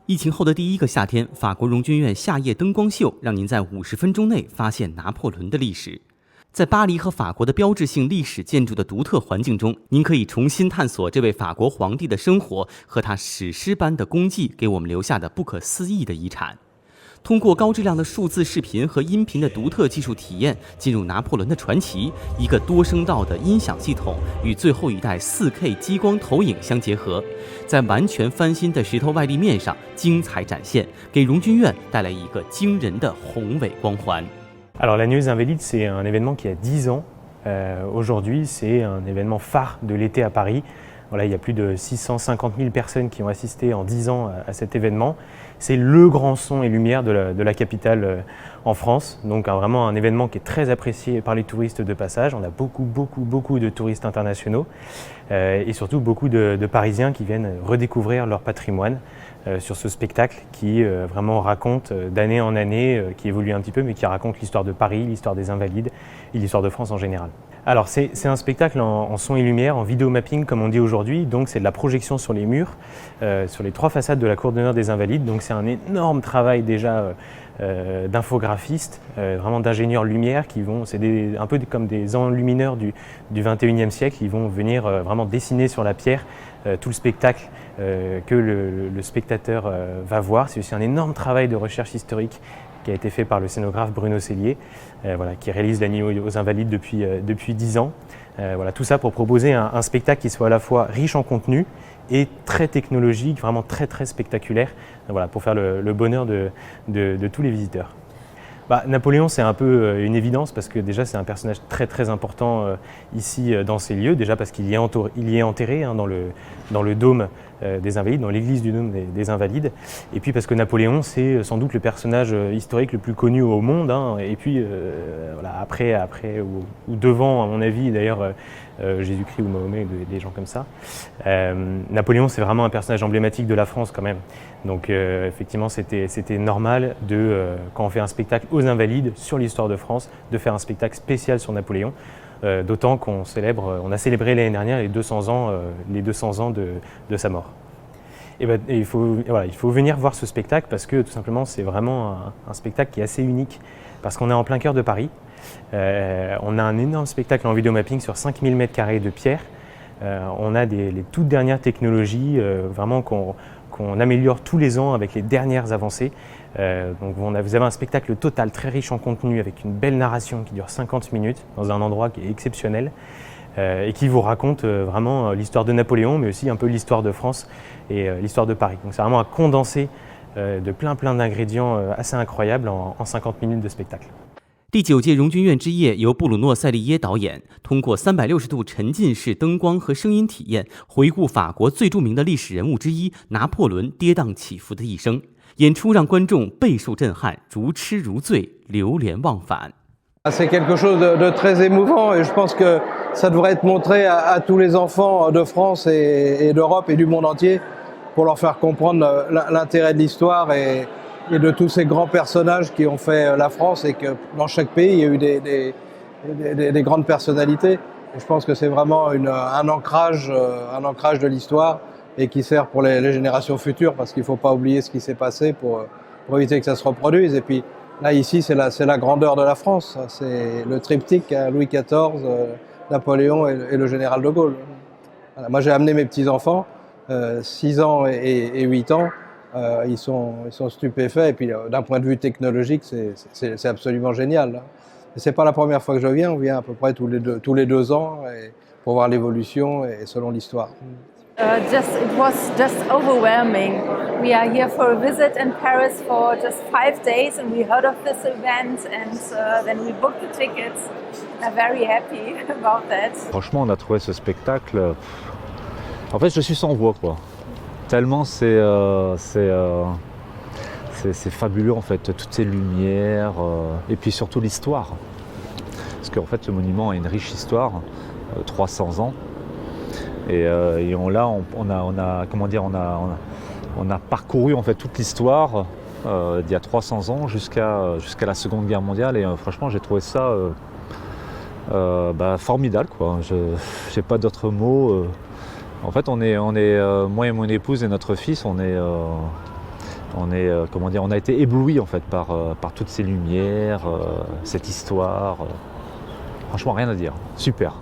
疫情后的第一个夏天，法国荣军院夏夜灯光秀让您在50分钟内发现拿破仑的历史。在巴黎和法国的标志性历史建筑的独特环境中，您可以重新探索这位法国皇帝的生活和他史诗般的功绩给我们留下的不可思议的遗产。通过高质量的数字视频和音频的独特技术体验，进入拿破仑的传奇，一个多声道的音响系统与最后一代 4K 激光投影相结合，在完全翻新的石头外立面上精彩展现，给荣军院带来一个惊人的宏伟光环。Alors la Nuit des Invalides, c'est un événement qui a 10 ans. Aujourd'hui, c'est un événement phare de l'été à Paris. Voilà, il y a plus de 650 000 personnes qui ont assisté en 10 ans à cet événement. C'est le grand son et lumière de la capitale en France. Donc vraiment un événement qui est très apprécié par les touristes de passage. On a beaucoup de touristes internationaux et surtout beaucoup de Parisiens qui viennent redécouvrir leur patrimoine sur ce spectacle qui vraiment raconte d'année en année, qui évolue un petit peu, mais qui raconte l'histoire de Paris, l'histoire des Invalides et l'histoire de France en général. Alors c'est un spectacle en son et lumière, en vidéo mapping comme on dit aujourd'hui, donc c'est de la projection sur les murs, sur les 3 façades de la cour d'honneur des Invalides, donc c'est un énorme travail déjà d'infographistes, vraiment d'ingénieurs lumière qui vont, c'est un peu comme des enlumineurs du 21e siècle, ils vont venir vraiment dessiner sur la pierre tout le spectacle que le spectateur va voir. C'est aussi un énorme travail de recherche historique qui a été fait par le scénographe Bruno Cellier, voilà, qui réalise La Nuit aux Invalides depuis 10 ans. Voilà, tout ça pour proposer un spectacle qui soit à la fois riche en contenu et très technologique, vraiment très spectaculaire, voilà, pour faire le bonheur de tous les visiteurs. Napoléon, c'est un peu une évidence parce que déjà c'est un personnage très important ici dans ces lieux, déjà parce qu'il y est enterré hein, dans le dôme des Invalides, dans l'église du dôme des Invalides, et puis parce que Napoléon c'est sans doute le personnage historique le plus connu au monde, hein, et puis voilà, après ou devant à mon avis d'ailleurs Jésus-Christ ou Mahomet, des gens comme ça. Napoléon c'est vraiment un personnage emblématique de la France quand même, donc effectivement c'était normal quand on fait un spectacle aux Invalides sur l'histoire de France, de faire un spectacle spécial sur Napoléon, d'autant qu'on a célébré l'année dernière les 200 ans de sa mort. Et il faut venir voir ce spectacle parce que tout simplement c'est vraiment un spectacle qui est assez unique parce qu'on est en plein cœur de Paris. On a un énorme spectacle en vidéomapping sur 5000 m² de pierre. On a les toutes dernières technologies vraiment qu'on améliore tous les ans avec les dernières avancées. Donc vous avez un spectacle total très riche en contenu avec une belle narration qui dure 50 minutes dans un endroit qui est exceptionnel et qui vous raconte vraiment l'histoire de Napoléon mais aussi un peu l'histoire de France et l'histoire de Paris. Donc c'est vraiment un condensé de plein d'ingrédients assez incroyables en 50 minutes de spectacle. 第9届荣军院之夜由布鲁诺·塞利耶导演，通过360度沉浸式灯光和声音体验，回顾法国最著名的历史人物之一拿破仑跌宕起伏的一生。演出让观众备受震撼，如痴如醉，流连忘返。C'est quelque chose de très émouvant et je pense que ça devrait être montré à tous les enfants de France et d'Europe et du monde entier pour leur faire comprendre l'intérêt de l'histoire et de tous ces grands personnages qui ont fait la France et que dans chaque pays il y a eu des grandes personnalités. Et je pense que c'est vraiment un ancrage de l'histoire et qui sert pour les générations futures parce qu'il ne faut pas oublier ce qui s'est passé pour éviter que ça se reproduise. Et puis là ici c'est la grandeur de la France, c'est le triptyque Louis XIV, Napoléon et le général de Gaulle. Voilà. Moi j'ai amené mes petits-enfants, 6 ans et 8 ans. Ils sont stupéfaits et puis d'un point de vue technologique c'est absolument génial. Et c'est pas la première fois que je viens, on vient à peu près tous les 2 ans pour voir l'évolution et selon l'histoire. It was just overwhelming. We are here for a visit in Paris for just 5 days and we heard of this event and then we booked the tickets. I'm very happy about that. Franchement, on a trouvé ce spectacle. En fait, je suis sans voix, quoi. Tellement c'est fabuleux en fait, toutes ces lumières et puis surtout l'histoire. Parce qu'en fait, ce monument a une riche histoire, 300 ans. Et on a parcouru en fait toute l'histoire d'il y a 300 ans jusqu'à la Seconde Guerre mondiale et franchement j'ai trouvé ça formidable quoi. J'ai pas d'autres mots. En fait on est moi et mon épouse et notre fils on est on a été ébloui en fait par toutes ces lumières, cette histoire. Franchement, rien à dire. Super.